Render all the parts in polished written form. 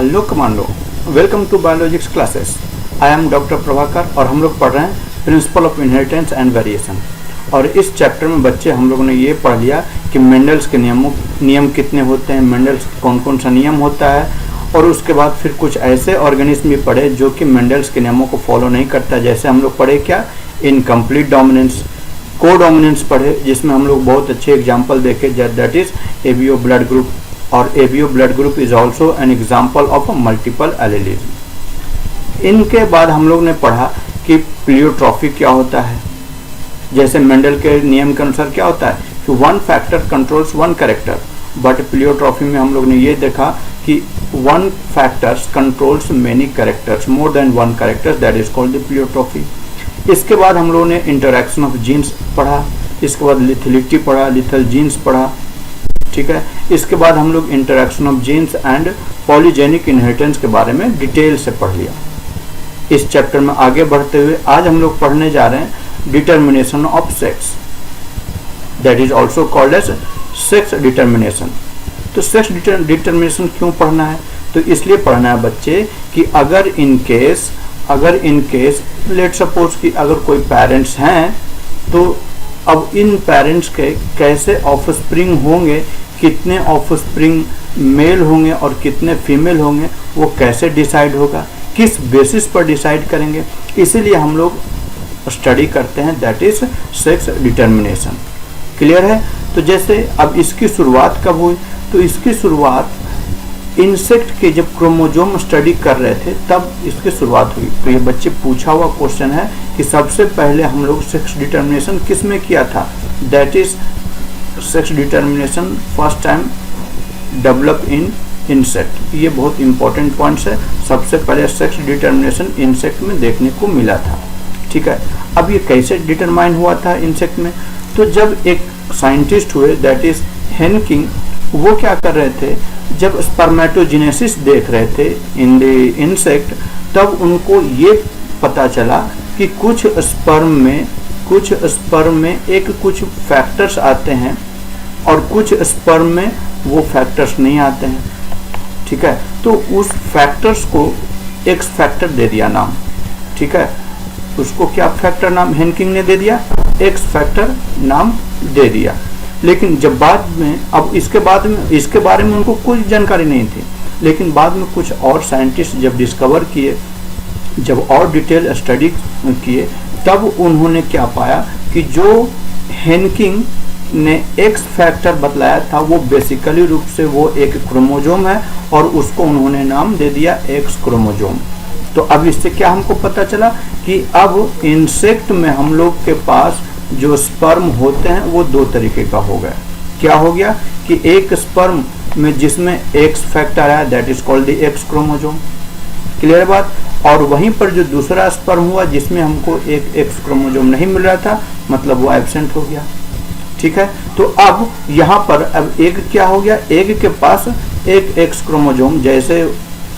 Hello commando, welcome to biologics classes. I am doctor Prabhakar और हम लोग पढ़ रहे हैं principle of inheritance and variation. और इस चैप्टर में बच्चे हम लोगों ने ये पढ़ लिया कि मेंडल्स के नियम कितने होते हैं, मेंडल्स कौन कौन सा नियम होता है, और उसके बाद फिर कुछ ऐसे ऑर्गेनिज्म भी पढ़े जो कि मेंडल्स के नियमों को फॉलो नहीं करता। जैसे हम लोग पढ़े क्या, इनकम्प्लीट डोमिनेंस, को डोमिनेंस पढ़े, जिसमें हम लोग बहुत अच्छे एग्जाम्पल देखे, that is ABO blood group. और ABO blood group is also an example of a multiple allelism. इनके बाद हम लोग ने पढ़ा कि प्लियोट्रॉफी क्या होता है। जैसे मेंडल के नियम के अनुसार क्या होता है कि one factor controls one character, but pleiotropy में हम लोग ने ये देखा कि one factors controls many characters, more than one characters, that is called the pleiotropy. इसके बाद हम लोगों ने इंटरैक्शन ऑफ जीन्स पढ़ा, इसके बाद लिथलिटी पढ़ा, लिथल जीन्स पढ़ा, ठीक है। इसके बाद हम लोग interaction of genes and polygenic inheritance के बारे में डिटेल से पढ़ लिया। इस चैप्टर में आगे बढ़ते हुए आज हम लोग पढ़ने जा रहे हैं determination of sex, that is also called as sex determination. तो सेक्स डिटर्मिनेशन क्यों पढ़ना है? तो इसलिए पढ़ना है बच्चे कि अगर इन केस लेट सपोज कि अगर कोई पेरेंट्स हैं तो अब इन पेरेंट्स के कैसे ऑफस्प्रिंग होंगे, कितने ऑफस्प्रिंग मेल होंगे और कितने फीमेल होंगे, वो कैसे डिसाइड होगा, किस बेसिस पर डिसाइड करेंगे, इसीलिए हम लोग स्टडी करते हैं, that is sex determination. Clear है? तो जैसे अब इसकी शुरुआत कब हुई? तो इसकी शुरुआत इंसेक्ट के जब क्रोमोजोम स्टडी कर रहे थे तब इसकी शुरुआत हुई। तो ये बच्चे पूछा हुआ क्वेश्चन है कि सबसे पहले हम लोग सेक्स डिटर्मिनेशन किस में किया था, that is sex determination first time develop in insect. ये बहुत इंपॉर्टेंट पॉइंट्स है। सबसे पहले सेक्स डिटर्मिनेशन इंसेक्ट में देखने को मिला था, ठीक है। अब ये कैसे डिटरमाइन हुआ था इंसेक्ट में? तो जब एक साइंटिस्ट हुए दैट इज हेनकिंग, वो क्या कर रहे थे, जब स्पर्मेटोजेनेसिस देख रहे थे इन द इंसेक्ट, तब उनको ये पता चला कि कुछ स्पर्म में कुछ फैक्टर्स आते हैं और कुछ स्पर्म में वो फैक्टर्स नहीं आते हैं, ठीक है। तो उस फैक्टर्स को एक्स फैक्टर दे दिया नाम, ठीक है। उसको क्या फैक्टर नाम हेनकिंग ने दे दिया, एक्स फैक्टर नाम दे दिया। लेकिन जब बाद में, अब इसके बारे में उनको कोई जानकारी नहीं थी, लेकिन बाद में कुछ और साइंटिस्ट जब डिस्कवर किए, जब और डिटेल स्टडी किए, तब उन्होंने क्या पाया कि जो हेनकिंग ने एक्स फैक्टर बतलाया था वो बेसिकली रूप से वो एक क्रोमोजोम है और उसको उन्होंने नाम दे दिया एक्स क्रोमोजोम। तो अब इससे क्या हमको पता चला कि अब इंसेक्ट में हम लोग के पास जो स्पर्म होते हैं वो दो तरीके का हो गया। क्या हो गया कि एक स्पर्म में जिसमें एक्स फैक्टर है that is called the x chromosome. Clear बात? और वहीं पर जो दूसरा स्पर्म हुआ जिसमें हमको एक एक्स क्रोमोजोम नहीं मिल रहा था, मतलब वो एब्सेंट हो गया, ठीक है। तो अब यहाँ पर अब एग क्या हो गया, एग के पास एक एक्स क्रोमोजोम, जैसे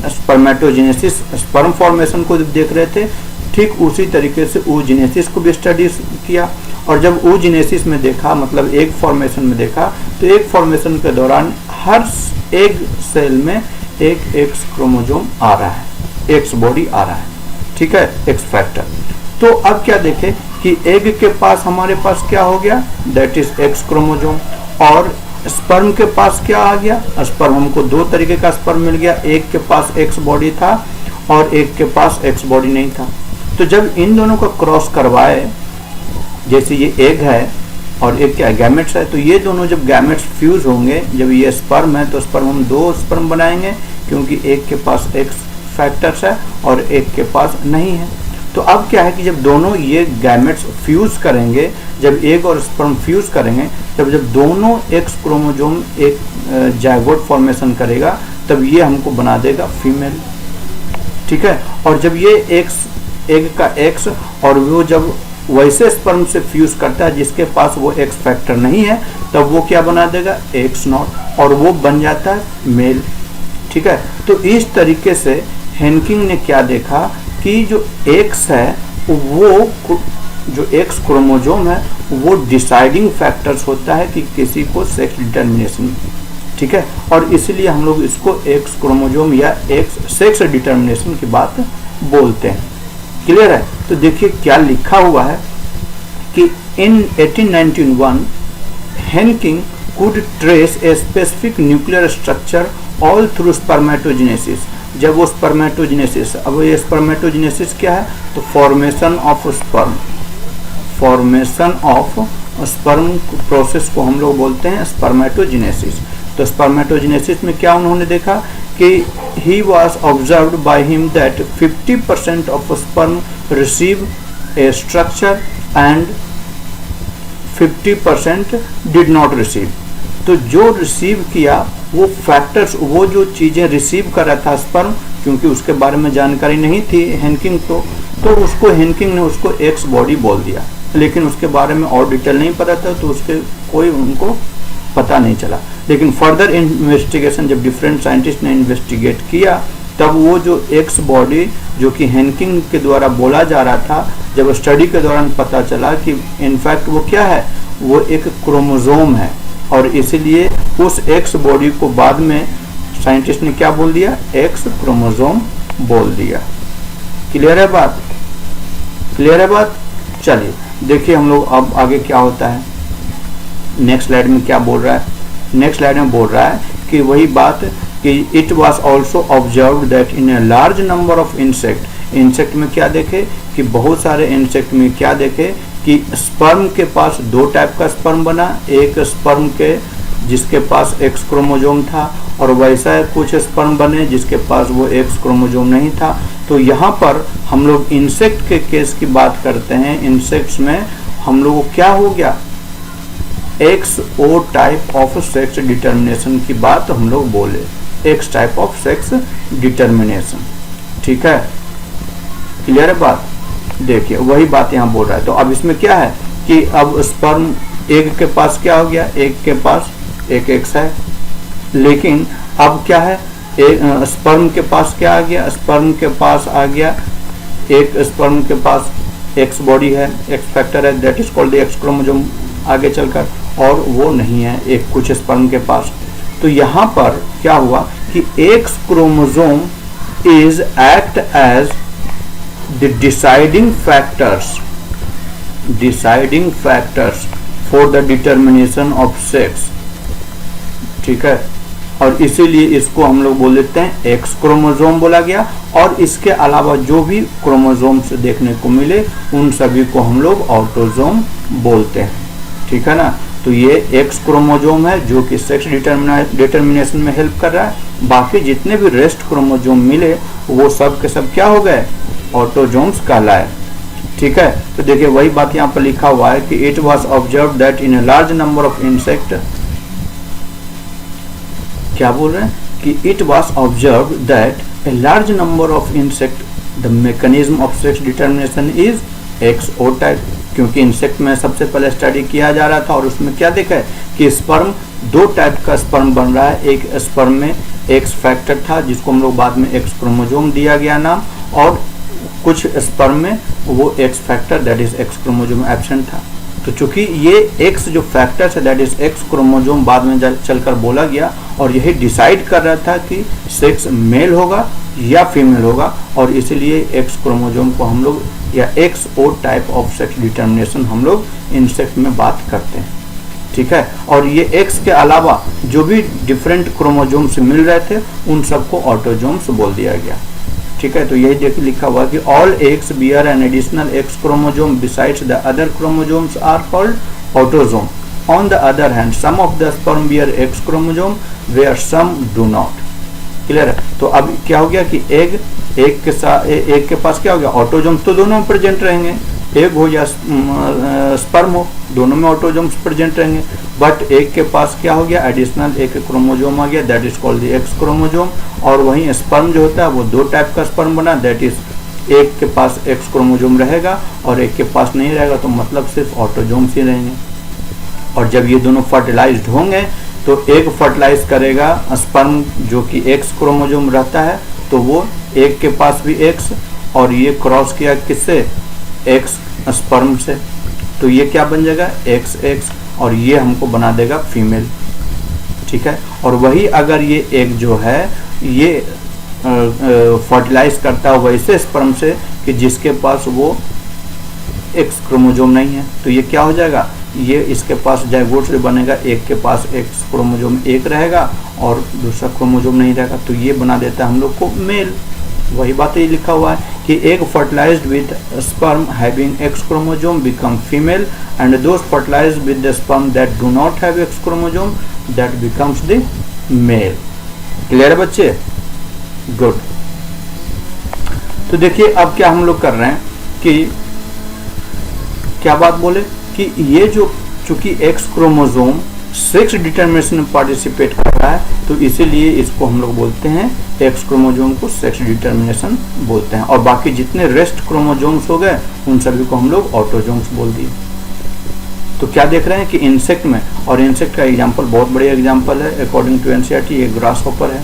स्पर्मेटोजेनेसिस स्पर्म फॉर्मेशन को देख रहे थे, ठीक उसी तरीके से oogenesis को भी स्टडी किया। और जब oogenesis में देखा, मतलब एग फॉर्मेशन में देखा, तो एग फॉर्मेशन के दौरान हर एग सेल में एक एक्स क्रोमोजोम आ रहा है, एक्स बॉडी आ रहा है, ठीक है, एक्स फैक्टर। तो अब क्या देखे कि एग के पास हमारे पास क्या हो गया, दैट इज एक्स क्रोमोजोम। और स्पर्म के पास क्या आ गया, स्पर्म हमको दो तरीके का स्पर्म मिल गया, एक के पास एक्स बॉडी था और एक के पास एक्स बॉडी नहीं था। तो जब इन दोनों को क्रॉस करवाए, जैसे ये एग है और एक क्या गैमेट्स है, तो ये दोनों जब गैमेट्स फ्यूज होंगे, जब ये स्पर्म है तो स्पर्म हम दो स्पर्म बनाएंगे, क्योंकि एक के पास एक्स फैक्टर्स है और एक के पास नहीं है। तो अब क्या है कि जब दोनों ये गैमेट्स फ्यूज करेंगे, जब एग और स्पर्म फ्यूज करेंगे, जब दोनों एक्स क्रोमोजोम एक जाइगोट फॉर्मेशन करेगा, तब ये हमको बना देगा फीमेल, ठीक है। और जब ये एग का एक्स और वो जब वैसे स्पर्म से फ्यूज करता है जिसके पास वो एक्स फैक्टर नहीं है, तब वो क्या बना देगा, एक्स नॉट, और वो बन जाता है मेल, ठीक है। तो इस तरीके से हेनकिंग ने क्या देखा कि जो एक्स है, वो जो एक्स क्रोमोजोम है वो डिसाइडिंग फैक्टर्स होता है कि किसी को सेक्स डिटर्मिनेशन ठीक है, और इसलिए हम लोग इसको एक्स क्रोमोजोम या एक्स सेक्स डिटर्मिनेशन की बात बोलते हैं। क्लियर है? तो देखिए क्या लिखा हुआ है कि इन 1891 हेनकिंग could trace a specific nuclear structure all through spermatogenesis। जब वो स्पर्मेटोजेनेसिस, अब ये स्पर्मेटोजेनेसिस क्या है? तो formation of sperm, formation of sperm process को हम लोग बोलते हैं स्पर्मेटोजेनेसिस। तो स्पर्मेटोजेनेसिस में क्या उन्होंने देखा कि he was observed by him that 50% of sperm receive a structure and 50% did not receive। तो जो रिसीव किया वो फैक्टर्स, वो जो चीज़ें रिसीव कर रहा था स्पर्म, क्योंकि उसके बारे में जानकारी नहीं थी हेनकिंग को, तो उसको हेनकिंग ने उसको एक्स बॉडी बोल दिया, लेकिन उसके बारे में और डिटेल नहीं पता था, तो उसके कोई उनको पता नहीं चला। लेकिन फर्दर इन्वेस्टिगेशन जब डिफरेंट साइंटिस्ट ने इन्वेस्टिगेट किया, तब वो जो एक्स बॉडी जो कि हेनकिंग के द्वारा बोला जा रहा था, जब स्टडी के दौरान पता चला कि इनफैक्ट वो क्या है, वो एक क्रोमोजोम है, और इसीलिए उस एक्स बॉडी को बाद में साइंटिस्ट ने क्या बोल दिया? एक्स क्रोमोजोम बोल दिया। क्लियर है बात? क्लियर है बात? चलिए देखिए हम लोग अब आगे क्या होता है। नेक्स्ट स्लाइड में क्या बोल रहा है? नेक्स्ट स्लाइड में बोल रहा है कि वही बात कि it was also observe that in a large number of insect. Insect में क्या देखे कि बहुत सारे इंसेक्ट में क्या देखे कि स्पर्म के पास दो टाइप का स्पर्म बना, एक स्पर्म के जिसके पास एक्स क्रोमोजोम था, और वैसा कुछ स्पर्म बने जिसके पास वो एक्स क्रोमोजोम नहीं था। तो यहाँ पर हम लोग इंसेक्ट के केस की बात करते हैं। इंसेक्ट्स में हम लोग को क्या हो गया? X O type of sex determination की बात हम लोग बोले, X type of sex determination. ठीक है, क्लियर है बात? देखिए वही बात यहाँ बोल रहा है। तो अब इसमें क्या है कि अब स्पर्म एक के पास क्या हो गया? एक के पास एक एक्स है, लेकिन अब क्या है? स्पर्म के पास क्या आ गया? स्पर्म के पास आ गया एक स्पर्म के पास एक्स बॉडी है, एक्स फैक्टर है, that is called x chromosome आगे चलकर, और वो नहीं है एक कुछ स्पर्म के पास। तो यहाँ पर क्या हुआ कि X chromosome is act as the deciding factors for the determination of sex. ठीक है, और इसीलिए इसको हम लोग बोल देते हैं एक्स क्रोमोजोम बोला गया, और इसके अलावा जो भी क्रोमोजोम्स देखने को मिले उन सभी को हम लोग ऑटोजोम बोलते हैं। ठीक है ना? तो ये एक्स क्रोमोजोम है जो कि सेक्स डिटर्मिनेशन में हेल्प कर रहा है। बाकी जितने भी रेस्ट क्रोमोजोम मिले वो सब के सब क्या हो गए? ऑटोजोम्स कहलाए। ठीक है, तो देखिए वही बात यहाँ पर लिखा हुआ है कि it was observe that in a large number of insect, क्या बोल रहे हैं कि it was observe that a large number of insect the mechanism of sex determination is X O type, क्योंकि इंसेक्ट में सबसे पहले स्टडी किया जा रहा था, और उसमें क्या देखा है कि स्पर्म दो टाइप का स्पर्म बन रहा है। एक स्पर्म में एक्स फैक्टर था जिसको हम लोग बाद में एक्स क्रोमोजोम दिया गया नाम, और कुछ स्पर्म में वो x factor that is x chromosome absent था। तो चूंकि ये एक्स जो फैक्टर है दैट इज एक्स क्रोमोजोम बाद में चलकर बोला गया, और यही डिसाइड कर रहा था कि सेक्स मेल होगा या फीमेल होगा, और इसीलिए एक्स क्रोमोजोम को हम लोग या X O type of sex determination हम लोग इंसेक्ट में बात करते हैं। ठीक है, और ये एक्स के अलावा जो भी डिफरेंट क्रोमोजोम्स मिल रहे थे उन सबको ऑटोजोम्स बोल दिया गया। ठीक है, तो यही देखिए लिखा हुआ कि all eggs bear an additional X chromosome besides the other chromosomes are called autosome. On the other hand some of the sperm bear X chromosome where some do not. Clear है? तो अब क्या हो गया कि एक के साथ एक के पास क्या हो गया? ऑटोजोम्स तो दोनों में प्रेजेंट रहेंगे, एग हो या स्पर्म हो, दोनों में ऑटोजोम्स प्रेजेंट रहेंगे, बट एक के पास क्या हो गया? एडिशनल एक क्रोमोजोम आ गया, that is called the x chromosome. और वहीं स्पर्म जो होता है वो दो टाइप का स्पर्म बना, दैट इज एक के पास एक्स क्रोमोजोम रहेगा और एक के पास नहीं रहेगा, तो मतलब सिर्फ ऑटोजोम्स ही रहेंगे। और जब ये दोनों फर्टिलाइज्ड होंगे तो एक फर्टिलाइज करेगा स्पर्म जो कि एक्स क्रोमोजोम रहता है, तो वो एक के पास भी एक्स, और ये क्रॉस किया किससे? एक्स स्पर्म से, तो ये क्या बन जाएगा? एक्स एक्स, और ये हमको बना देगा फीमेल। ठीक है। और वही अगर ये एग जो है ये फर्टिलाइज करता है वैसे स्पर्म से कि जिसके पास वो एक्स क्रोमोजोम नहीं है, तो ये क्या हो जाएगा, ये इसके पास जाइगोट से बनेगा, एक के पास एक्स क्रोमोजोम एक रहेगा और दूसरा क्रोमोजोम नहीं रहेगा, तो ये बना देता है हम लोग को मेल। वही बात ये लिखा हुआ है कि egg fertilised with sperm having X chromosome become female and those fertilised with the sperm that do not have X chromosome that becomes the male. Clear है बच्चे? गुड। तो देखिए अब क्या हम लोग कर रहे हैं कि क्या बात बोले कि ये जो चूंकि एक्स क्रोमोजोम सेक्स डिटर्मिनेशन में पार्टिसिपेट कर रहा है तो इसीलिए इसको हम लोग बोलते हैं एक्स क्रोमोजोम को सेक्स डिटर्मिनेशन बोलते हैं, और बाकी जितने रेस्ट क्रोमोजोम्स हो गए उन सभी को हम लोग ऑटोजोम्स बोल दिए। तो क्या देख रहे हैं कि इंसेक्ट में, और इंसेक्ट का एग्जाम्पल बहुत बढ़िया एग्जाम्पल है अकॉर्डिंग टू एनसीईआरटी, ये ग्रास हॉपर है,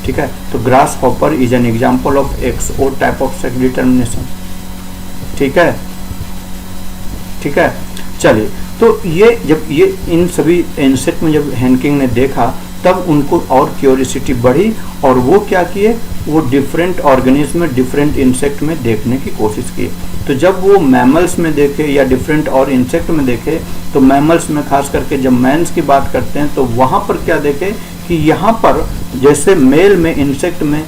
ठीक है। तो grass hopper is an example of XO type of sex determination, ठीक है, ठीक है। चलिए, तो ये जब ये इन सभी इंसेक्ट में जब हेनकिंग ने देखा तब उनको और क्यूरियोसिटी बढ़ी और वो क्या किए, वो डिफरेंट ऑर्गेनिज्म में डिफरेंट इंसेक्ट में देखने की कोशिश की। तो जब वो मैमल्स में देखे या डिफरेंट और इंसेक्ट में देखे तो मैमल्स में खास करके जब मैन्स की बात करते हैं तो वहाँ पर क्या देखे कि यहाँ पर जैसे मेल में इंसेक्ट में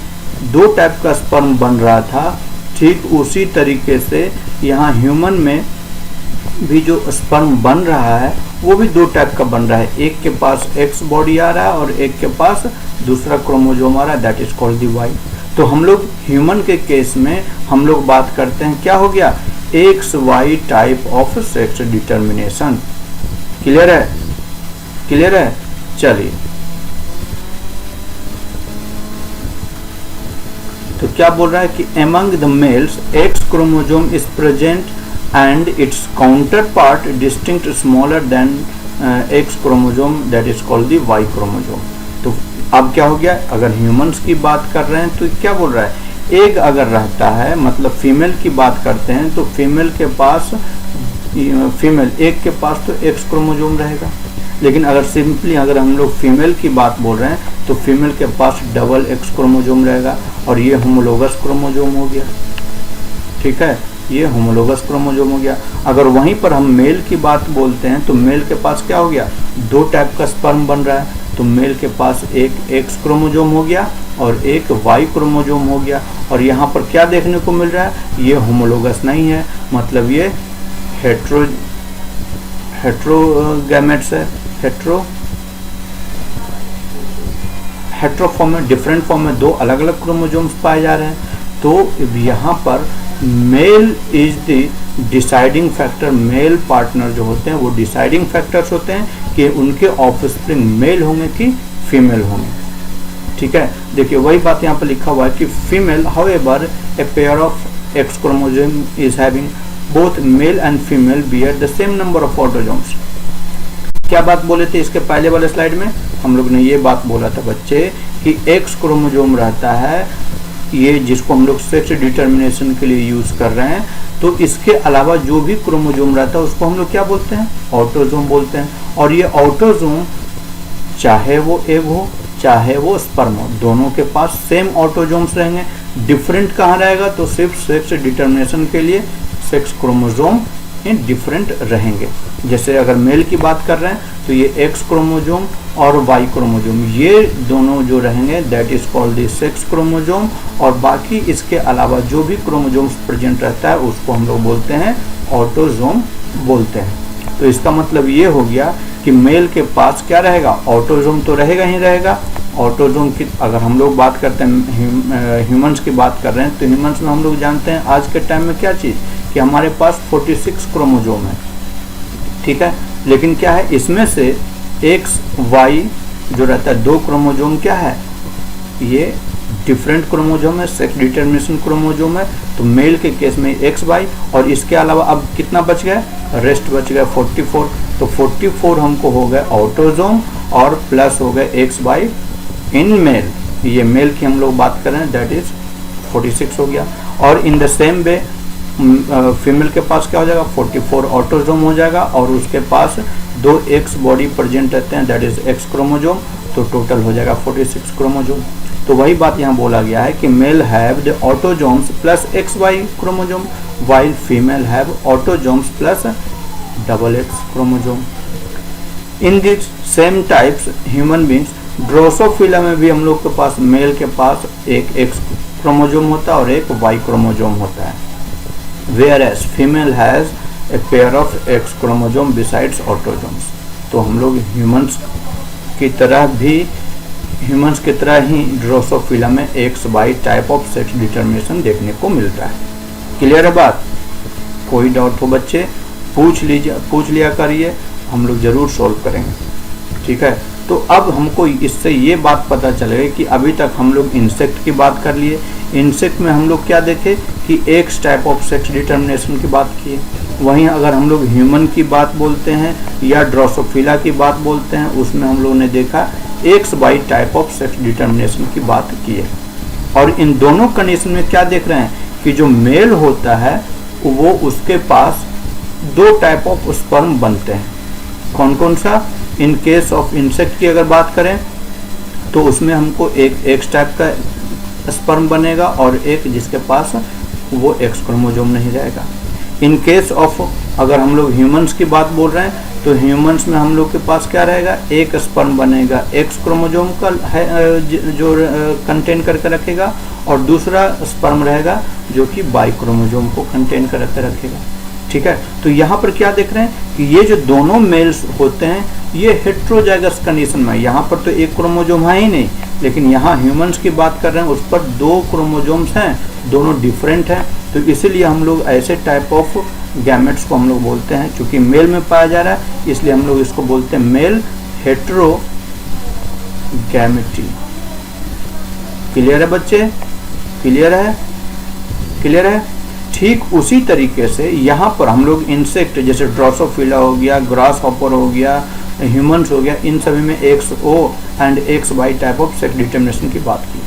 2 टाइप का स्पर्म बन रहा था, ठीक उसी तरीके से यहाँ ह्यूमन में भी जो स्पर्म बन रहा है वो भी 2 टाइप का बन रहा है। एक के पास एक्स बॉडी आ रहा है और एक के पास दूसरा क्रोमोजोम आ रहा है, that is called the Y. तो हम लोग ह्यूमन के केस में हम लोग बात करते हैं क्या हो गया, X Y type of sex determination. Clear है? क्लियर है? चलिए, तो क्या बोल रहा है कि among the males X chromosome is present and its counterpart distinct smaller than X chromosome that is called the Y chromosome। तो अब क्या हो गया, अगर ह्यूमंस की बात कर रहे हैं तो क्या बोल रहा है, एक अगर रहता है मतलब फीमेल की बात करते हैं तो फीमेल के पास फीमेल एक के पास तो एक्स क्रोमोजोम रहेगा, लेकिन अगर सिंपली अगर हम लोग फीमेल की बात बोल रहे हैं तो फीमेल के पास डबल एक्स क्रोमोजोम रहेगा और ये होमोलोगस क्रोमोजोम हो गया, ठीक है, ये होमोलोगस क्रोमोजोम हो गया। अगर वहीं पर हम मेल की बात बोलते हैं तो मेल के पास क्या हो गया, 2 टाइप का स्पर्म बन रहा है, तो मेल के पास एक एक्स क्रोमोजोम हो गया और एक वाई क्रोमोजोम हो गया। और यहाँ पर क्या देखने को मिल रहा है, ये होमोलोगस नहीं है, मतलब ये हेट्रोगैमेट्स है, हेट्रोफॉर्म में, डिफरेंट फॉर्म में 2 अलग अलग क्रोमोजोम्स पाए जा रहे हैं। तो यहाँ पर male is the deciding factor, male partner जो होते हैं वो डिसाइडिंग फैक्टर्स होते हैं कि उनके ऑफस्प्रिंग मेल होंगे कि फीमेल होंगे, ठीक है। देखिए वही बात यहाँ पर लिखा हुआ है कि female however a pair of x chromosome is having both male and female bear the same number of autosomes. क्या बात बोले थे इसके पहले वाले स्लाइड में, हम लोग ने ये बात बोला था बच्चे कि एक्स क्रोमोजोम रहता है, ये जिसको हम लोग सेक्स डिटर्मिनेशन के लिए यूज कर रहे हैं, तो इसके अलावा जो भी क्रोमोजोम रहता है उसको हम लोग क्या बोलते हैं, ऑटोजोम बोलते हैं। और ये ऑटोजोम चाहे वो एग हो चाहे वो स्पर्म हो, दोनों के पास सेम ऑटोजोम्स रहेंगे। डिफरेंट कहाँ रहेगा, तो सिर्फ सेक्स डिटर्मिनेशन के लिए सेक्स क्रोमोजोम डिफरेंट रहेंगे। जैसे अगर मेल की बात कर रहे हैं तो ये एक्स क्रोमोजोम और वाई क्रोमोजोम ये दोनों जो रहेंगे that is called the sex chromosome, और बाकी इसके अलावा जो भी क्रोमोजोम्स प्रेजेंट रहता है उसको हम लोग बोलते हैं ऑटोजोम बोलते हैं। तो इसका मतलब ये हो गया कि मेल के पास क्या रहेगा, ऑटोजोम तो रहेगा ही रहेगा। ऑटोजोम की अगर हम लोग बात करते हैं ह्यूमंस की बात कर रहे हैं तो ह्यूमंस में हम लोग जानते हैं आज के टाइम में क्या चीज़ कि हमारे पास 46 क्रोमोजोम है, ठीक है। लेकिन क्या है इसमें से एक्स वाई जो रहता है 2 क्रोमोजोम क्या है, ये डिफरेंट क्रोमोजोम है, सेक्स डिटर्मिनेशन क्रोमोजोम है। तो मेल के केस में एक्स वाई और इसके अलावा अब कितना बच गया, रेस्ट बच गया 44। तो 44 हमको हो गए ऑटोजोम और प्लस हो गए एक्स वाई इन मेल, ये मेल की हम लोग बात कर रहे हैं दैट इज 46 हो गया। और in the same way female के पास क्या हो जाएगा, 44 ऑटोजोम हो जाएगा, और उसके पास 2 एक्स बॉडी प्रेजेंट रहते हैं, दैट इज एक्स क्रोमोजोम, तो टोटल हो जाएगा 46 क्रोमोजोम। तो वही बात यहाँ बोला गया है कि male have the autosomes plus XY chromosome while female have autosomes plus double X chromosome. In these same types human beings, Drosophila में भी हम लोग के पास मेल के पास एक X क्रोमोजोम होता है और एक Y क्रोमोजोम होता है, whereas female has a pair of X chromosome besides autosomes. तो हम लोग ह्यूमंस की तरह ही ड्रोसोफिला में XY type of sex determination देखने को मिलता है। क्लियर है बात? कोई डाउट हो बच्चे पूछ लिया करिए, हम लोग जरूर सोल्व करेंगे, ठीक है। तो अब हमको इससे ये बात पता चलेगा कि अभी तक हम लोग इंसेक्ट की बात कर लिए, इंसेक्ट में हम लोग क्या देखे कि x type of sex determination की बात किए, वहीं अगर हम लोग ह्यूमन की बात बोलते हैं या ड्रोसोफिला की बात बोलते हैं, उसमें हम लोगों ने देखा XY type of sex determination की बात की है। और इन दोनों कंडीशन में क्या देख रहे हैं कि जो मेल होता है वो उसके पास 2 टाइप ऑफ स्पर्म बनते हैं। कौन कौन सा? इन केस ऑफ इंसेक्ट की अगर बात करें तो उसमें हमको एक एक्स टाइप का स्पर्म बनेगा और एक जिसके पास वो एक्स क्रोमोजोम नहीं रहेगा। इन केस ऑफ अगर हम लोग ह्यूमंस की बात बोल रहे हैं तो ह्यूमंस में हम लोग के पास क्या रहेगा, एक स्पर्म बनेगा एक्स क्रोमोजोम का है जो कंटेन करके रखेगा, और दूसरा स्पर्म रहेगा जो कि वाई क्रोमोजोम को कंटेन करके रखेगा, ठीक है। तो यहाँ पर क्या देख रहे हैं कि ये जो दोनों मेल्स होते हैं ये हेट्रोजाइगस कंडीशन में, यहाँ पर तो एक क्रोमोजोम है ही नहीं, लेकिन यहाँ ह्यूमंस की बात कर रहे हैं उस पर 2 क्रोमोजोम्स हैं, दोनों डिफरेंट हैं, तो इसीलिए हम लोग ऐसे टाइप ऑफ गैमेट्स को हम लोग बोलते हैं, क्योंकि मेल में पाया जा रहा है इसलिए हम लोग इसको बोलते हैं मेल हेट्रोगैमेटी। क्लियर है बच्चे? क्लियर है? क्लियर है? ठीक उसी तरीके से यहाँ पर हम लोग इंसेक्ट जैसे ड्रोसोफिला हो गया, ग्रास हॉपर हो गया, ह्यूमंस हो गया, इन सभी में XO and XY type of sex determination की बात की।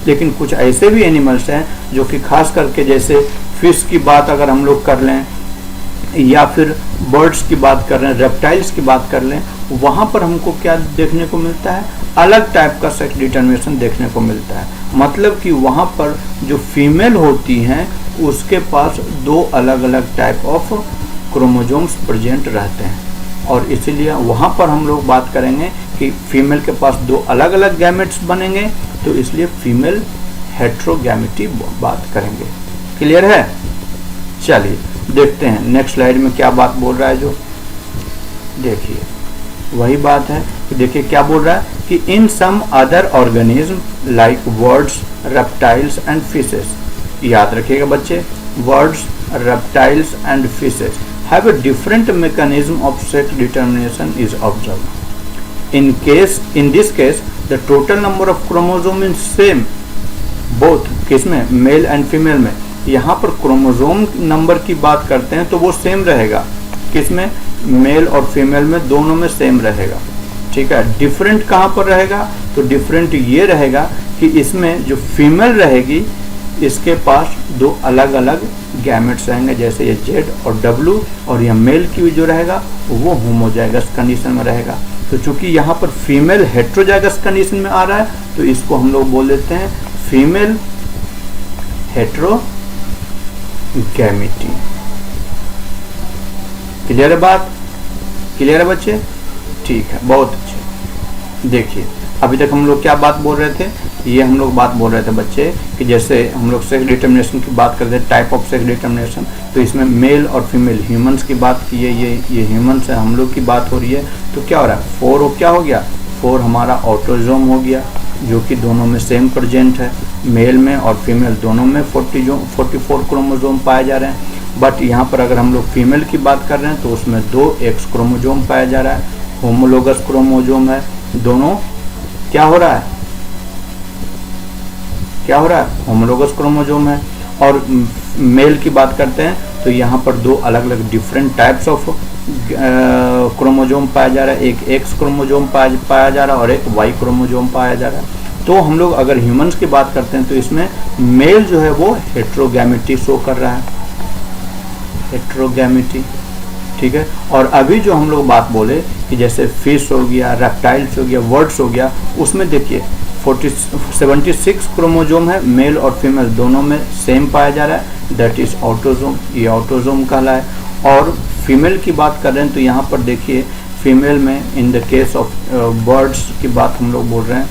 लेकिन कुछ ऐसे भी एनिमल्स हैं जो कि खास करके जैसे फिश की बात अगर हम लोग कर लें या फिर बर्ड्स की बात कर रहे हैं, रेप्टाइल्स की बात कर लें, वहाँ पर हमको क्या देखने को मिलता है, अलग टाइप का सेक्स डिटर्मिनेशन देखने को मिलता है। मतलब कि वहाँ पर जो फीमेल होती हैं उसके पास 2 अलग अलग टाइप ऑफ क्रोमोजोम्स प्रेजेंट रहते हैं, और इसीलिए वहाँ पर हम लोग बात करेंगे कि फीमेल के पास 2 अलग अलग गैमेट्स बनेंगे, तो इसलिए फीमेल हेट्रोगैमेटी बात करेंगे। क्लियर है? चलिए देखते हैं नेक्स्ट स्लाइड में क्या बात बोल रहा है। जो देखिए वही बात है कि देखिए क्या बोल रहा है कि in some other organism like birds, reptiles and fishes, याद रखिएगा बच्चे, birds, reptiles and fishes have a different mechanism of sex determination is observed. In this case, the total number of chromosome is same, both किसमें, male and female में। यहाँ पर chromosome number की बात करते हैं तो वो सेम रहेगा, किसमें, मेल और फीमेल में, दोनों में सेम रहेगा, ठीक है। डिफरेंट कहाँ पर रहेगा, तो डिफरेंट ये रहेगा कि इसमें जो फीमेल रहेगी इसके पास 2 अलग अलग गैमेट्स रहेंगे, जैसे ये Z और W, और यह मेल की जो रहेगा वो होमोजाइगस कंडीशन में रहेगा। तो चूंकि यहाँ पर फीमेल हेट्रोजाइगस कंडीशन में आ रहा है तो इसको हम लोग बोल देते हैं फीमेल हेट्रोगैमेटी। क्लियर है बात? क्लियर है बच्चे? ठीक है, बहुत अच्छे। देखिए अभी तक हम लोग क्या बात बोल रहे थे, ये हम लोग बात बोल रहे थे बच्चे कि जैसे हम लोग सेक्स डिटर्मिनेशन की बात करते हैं, टाइप ऑफ सेक्स डिटर्मिनेशन, तो इसमें मेल और फीमेल, ह्यूमंस की बात की है, ये ह्यूमंस है, हम लोग की बात हो रही है, तो क्या हो रहा है, 4 क्या हो गया, 4 हमारा ऑटोजोम हो गया जो कि दोनों में सेम प्रेजेंट है, मेल में और फीमेल दोनों में 44 क्रोमोजोम पाए जा रहे हैं। बट यहाँ पर अगर हम लोग फीमेल की बात कर रहे हैं तो उसमें 2 एक्स क्रोमोजोम पाया जा रहा है, होमोलोगस क्रोमोजोम है, दोनों क्या हो रहा है, क्या हो रहा है, होमोलोगस क्रोमोजोम है। और मेल की बात करते हैं तो यहाँ पर 2 अलग अलग डिफरेंट टाइप्स ऑफ क्रोमोजोम पाया जा रहा है, एक एक्स क्रोमोजोम पाया जा रहा है और एक वाई क्रोमोजोम पाया जा रहा है। तो हम लोग अगर ह्यूमंस की बात करते हैं तो इसमें मेल जो है वो हेट्रोगैमेटी शो कर रहा है, हेट्रोगैमिटी। ठीक है, और अभी जो हम लोग बात बोले कि जैसे फिश हो गया, रेप्टाइल्स हो गया, वर्ड्स हो गया, उसमें देखिए 76 क्रोमोजोम है, मेल और फीमेल दोनों में सेम पाया जा रहा है, दैट इज ऑटोजोम, ये ऑटोजोम कहलाए। और फीमेल की बात कर रहे हैं तो यहाँ पर देखिए फीमेल में in the case of birds की बात हम लोग बोल रहे हैं,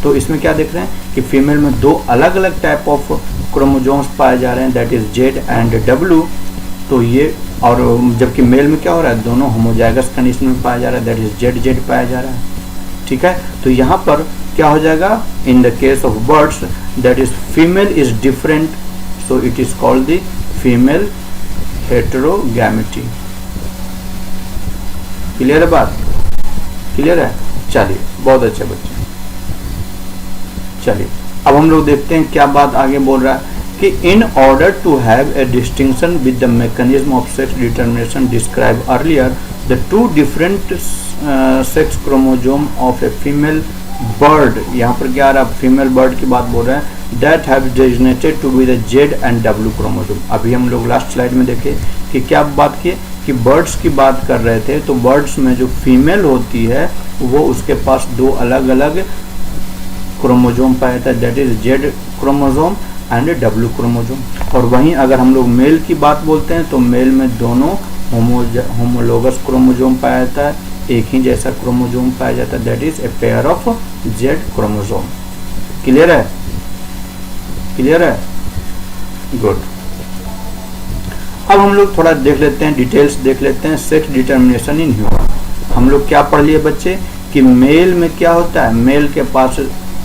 तो इसमें क्या देख रहे हैं कि फीमेल में दो अलग अलग टाइप ऑफ क्रोमोजोम्स पाए जा रहे हैं, that is Z and W. तो ये, और जबकि मेल में क्या हो रहा है, दोनों होमोजाइगस कंडीशन में पाया जा रहा है, दैट इज जेड जेड पाया जा रहा है। ठीक है, तो यहाँ पर क्या हो जाएगा, in the case of birds that is female is different, so it is called the female heterogamety. Clear है बात, क्लियर है? चलिए, बहुत अच्छे बच्चे। चलिए अब हम लोग देखते हैं क्या बात आगे बोल रहा है कि in order to have a distinction with the mechanism of sex determination describe earlier, the two different sex chromosome of a female bird, यहाँ पर क्या आ रहा है, फीमेल बर्ड की बात बोल रहे हैं, that have designated to be the Z and W chromosome. अभी हम लोग लास्ट स्लाइड में देखे कि क्या बात की कि बर्ड्स की बात कर रहे थे, तो बर्ड्स में जो फीमेल होती है वो उसके पास दो अलग अलग क्रोमोजोम पाया था, that is Z chromosome and W chromosome. और वहीं अगर हम लोग मेल की बात बोलते हैं तो मेल में दोनों होमोलोगस क्रोमोजोम पाया जाता है, एक ही जैसा क्रोमोजोम पाया जाता है, that is a pair of Z chromosome. Clear है, क्लियर है, गुड। अब हम लोग थोड़ा देख लेते हैं, डिटेल्स देख लेते हैं, सेक्स डिटर्मिनेशन इन ह्यूमन। हम लोग क्या पढ़ लिए बच्चे कि मेल में क्या होता है, मेल के पास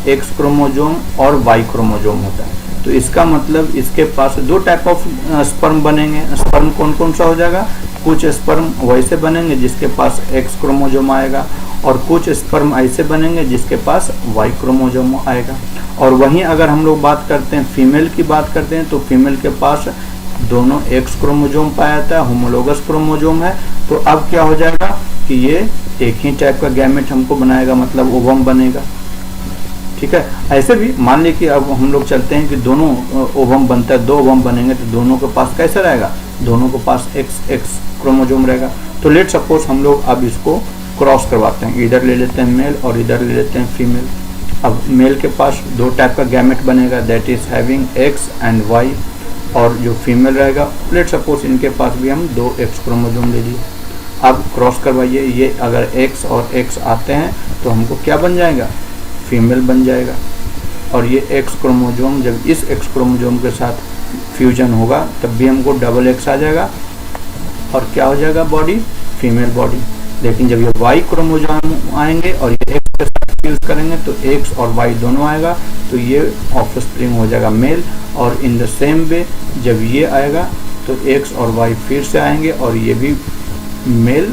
एक्स क्रोमोजोम और वाई क्रोमोजोम होता है, तो इसका मतलब इसके पास दो टाइप ऑफ स्पर्म बनेंगे। स्पर्म कौन कौन सा हो जाएगा, कुछ स्पर्म वैसे बनेंगे जिसके पास एक्स क्रोमोजोम आएगा, और कुछ स्पर्म ऐसे बनेंगे जिसके पास वाई क्रोमोजोम आएगा। और वहीं अगर हम लोग बात करते हैं फीमेल की बात करते हैं तो फीमेल के पास दोनों एक्स क्रोमोजोम पाया जाता है, होमोलोगस क्रोमोजोम है। तो अब क्या हो जाएगा कि ये एक ही टाइप का गैमेट हमको बनाएगा, मतलब ओवम बनेगा। ठीक है, ऐसे भी मान लीजिए कि अब हम लोग चलते हैं कि दोनों ओवम बनता है, दो ओवम बनेंगे तो दोनों के पास कैसा रहेगा, दोनों के पास एक्स एक्स क्रोमोजोम रहेगा। तो लेट सपोज हम लोग अब इसको क्रॉस करवाते हैं, इधर ले लेते हैं मेल और इधर ले लेते हैं फीमेल। अब मेल के पास दो टाइप का गैमेट बनेगा, that is having X and Y, और जो फीमेल रहेगा लेट सपोज इनके पास भी हम दो एक्स क्रोमोजोम ले लिए। अब क्रॉस करवाइए, ये अगर एक्स और एक्स आते हैं तो हमको क्या बन जाएगा, फीमेल बन जाएगा। और ये एक्स क्रोमोजोम जब इस एक्स क्रोमोजोम के साथ फ्यूजन होगा तब भी हमको डबल एक्स आ जाएगा और क्या हो जाएगा, बॉडी फीमेल बॉडी। लेकिन जब ये वाई क्रोमोजोम आएंगे और ये एक्स के साथ फ्यूज करेंगे तो एक्स और वाई दोनों आएगा, तो ये ऑफस्प्रिंग हो जाएगा मेल। और इन द सेम वे जब ये आएगा तो एक्स और वाई फिर से आएंगे और ये भी मेल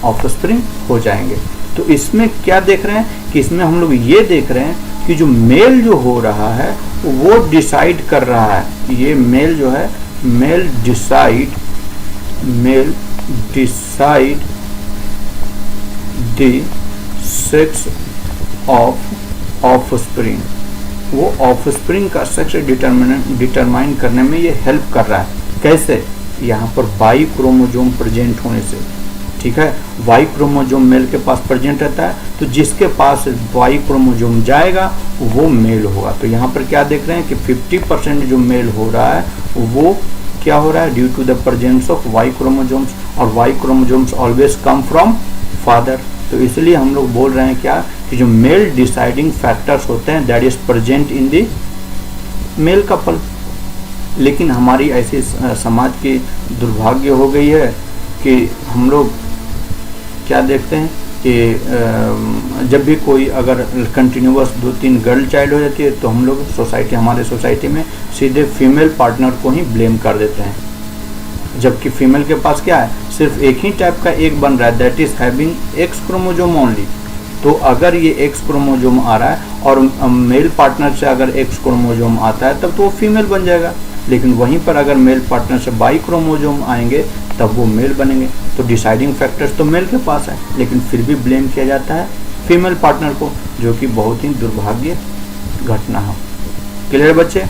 ऑफस्प्रिंग हो जाएंगे। तो इसमें क्या देख रहे हैं कि इसमें हम लोग ये देख रहे हैं कि जो मेल जो हो रहा है वो डिसाइड कर रहा है, ये मेल जो है male decide the sex of offspring, वो ऑफस्प्रिंग का सेक्स डिटरमाइन करने में ये हेल्प कर रहा है। कैसे, यहाँ पर वाई क्रोमोजोम प्रेजेंट होने से। ठीक है, वाई क्रोमोजोम मेल के पास प्रेजेंट रहता है, तो जिसके पास वाई क्रोमोजोम जाएगा वो मेल होगा। तो यहाँ पर क्या देख रहे हैं कि 50% जो मेल हो रहा है वो क्या हो रहा है, due to the presence of Y chromosomes, और Y chromosomes always come from father. तो इसलिए हम लोग बोल रहे हैं क्या कि जो मेल डिसाइडिंग फैक्टर्स होते हैं that is present in the male couple. लेकिन हमारी ऐसी समाज की दुर्भाग्य हो गई है कि हम लोग क्या देखते हैं कि जब भी कोई अगर कंटिन्यूअस 2-3 गर्ल चाइल्ड हो जाती है तो हम लोग सोसाइटी, हमारे सोसाइटी में सीधे फीमेल पार्टनर को ही ब्लेम कर देते हैं, जबकि फीमेल के पास क्या है, सिर्फ एक ही टाइप का एक बन रहा है, that is having X chromosome only. तो अगर ये एक्स क्रोमोजोम आ रहा है और मेल पार्टनर से अगर एक्स क्रोमोजोम आता है तब तो वो फीमेल बन जाएगा। लेकिन वहीं पर अगर मेल पार्टनर से वाई क्रोमोजोम आएंगे तब वो मेल बनेंगे। तो डिसाइडिंग फैक्टर्स तो मेल के पास है, लेकिन फिर भी ब्लेम किया जाता है फीमेल पार्टनर को, जो कि बहुत ही दुर्भाग्य घटना है। क्लियर बच्चे?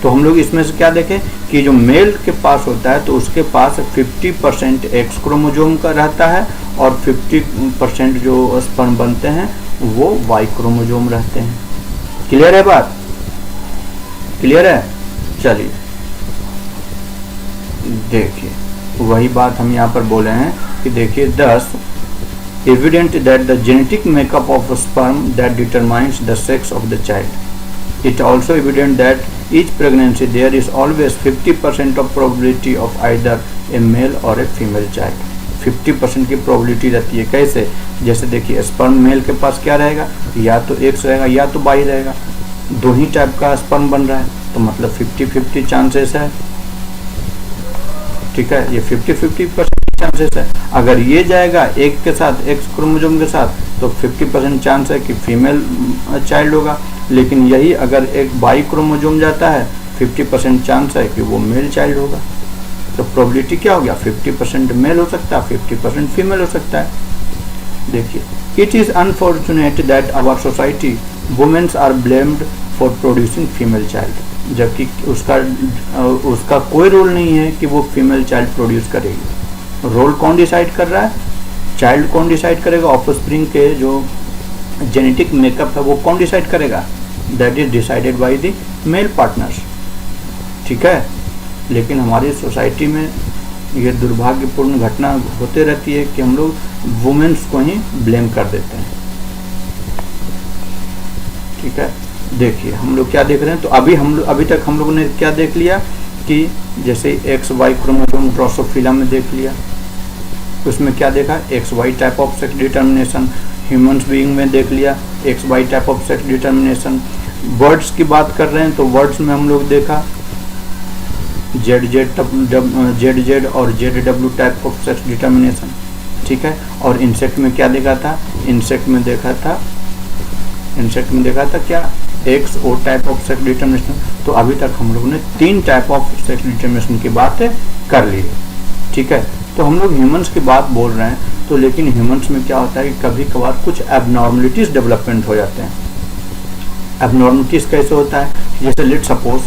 तो हम लोग इसमें से क्या देखें कि जो मेल के पास होता है तो उसके पास 50% एक्स क्रोमोजोम का रहता है और 50% जो स्पर्म बनते हैं वो वाई क्रोमोजोम रहते हैं। क्लियर है बात? क्लियर है? चलिए देखिए, वही बात हम यहाँ पर बोले हैं कि देखिए, 10 evident that the genetic makeup of a sperm that determines the sex of the child. It also evident that each pregnancy there is always 50% of probability of either a male or a female child. 50% की probability रहती है। कैसे? जैसे देखिए, sperm mail के पास क्या रहेगा, या तो एक्स रहेगा या तो वाई रहेगा, दो ही टाइप का स्पर्म बन रहा है, तो मतलब 50-50 चांसेस है। ठीक है, ये 50-50% चांसेस है। अगर ये जाएगा एक के साथ, एक्स क्रोमोजोम के साथ, तो 50% चांस है कि फीमेल चाइल्ड होगा। लेकिन यही अगर एक वाई क्रोमोजोम जाता है, 50% चांस है कि वो मेल चाइल्ड होगा। तो प्रोबेबिलिटी क्या हो गया, 50% मेल हो सकता है, 50% फीमेल हो सकता है। देखिए, it is unfortunate that our society womens are blamed for producing female child, जबकि उसका कोई रोल नहीं है कि वो फीमेल चाइल्ड प्रोड्यूस करेगी। रोल कौन डिसाइड कर रहा है? चाइल्ड कौन डिसाइड करेगा? ऑफस्प्रिंग के जो जेनेटिक मेकअप है वो कौन डिसाइड करेगा? That is decided by the male partners. ठीक है, लेकिन हमारी सोसाइटी में ये दुर्भाग्यपूर्ण घटना होते रहती है कि हम लोग वुमेन्स को ही ब्लेम कर देते हैं। ठीक है, देखिए हम लोग क्या देख रहे हैं, तो अभी तक हम लोगों ने क्या देख लिया कि जैसे एक्स वाई क्रोमोसोम ड्रोसोफिला में देख लिया, उसमें क्या देखा, X Y type of sex determination. Humans being में देख लिया X Y type of sex determination. Birds की बात कर रहे हैं तो बर्ड्स में हम लोग देखा जेड और Z type of sex determination. ठीक है, और इंसेक्ट में क्या देखा था, इंसेक्ट में देखा था क्या, X O type of sex determination. तो अभी तक हम लोगों ने 3 टाइप ऑफ सेक्स डिटर्मिनेशन की बात कर ली। ठीक है, तो हम लोग ह्यूमंस की बात बोल रहे हैं, तो लेकिन ह्यूमंस में क्या होता है कि कभी कभार कुछ एबनॉर्मलिटीज डेवलपमेंट हो जाते हैं। एबनॉर्मलिटीज कैसे होता है, जैसे लेट सपोज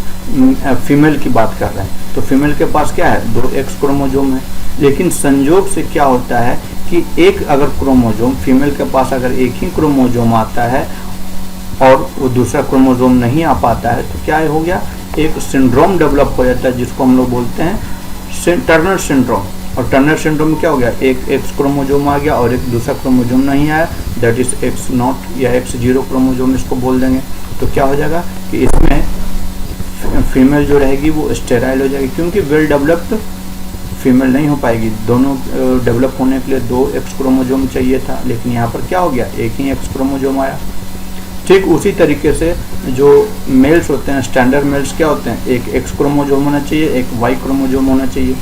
फीमेल की बात कर रहे हैं, तो फीमेल के पास क्या है, 2 एक्स क्रोमोजोम है, लेकिन संयोग से क्या होता है कि एक अगर क्रोमोजोम, फीमेल के पास अगर एक ही क्रोमोजोम आता है और वो दूसरा क्रोमोजोम नहीं आ पाता है, तो क्या हो गया, एक सिंड्रोम डेवलप हो जाता है जिसको हम लोग बोलते हैं टर्नर सिंड्रोम। और टर्नर सिंड्रोम में क्या हो गया, एक एक्स क्रोमोजोम आ गया और एक दूसरा क्रोमोजोम नहीं आया, दैट इज एक्स नॉट या एक्स जीरो क्रोमोजोम इसको बोल देंगे। तो क्या हो जाएगा कि इसमें फीमेल जो रहेगी वो स्टेराइल हो जाएगी, क्योंकि वेल डेवलप्ड फीमेल नहीं हो पाएगी। दोनों डेवलप होने के लिए 2 एक्स क्रोमोजोम चाहिए था, लेकिन यहाँ पर क्या हो गया, एक ही एक्स क्रोमोजोम आया। ठीक उसी तरीके से जो मेल्स होते हैं, स्टैंडर्ड मेल्स क्या होते हैं, एक एक्स क्रोमोजोम होना चाहिए, एक वाई क्रोमोजोम होना चाहिए।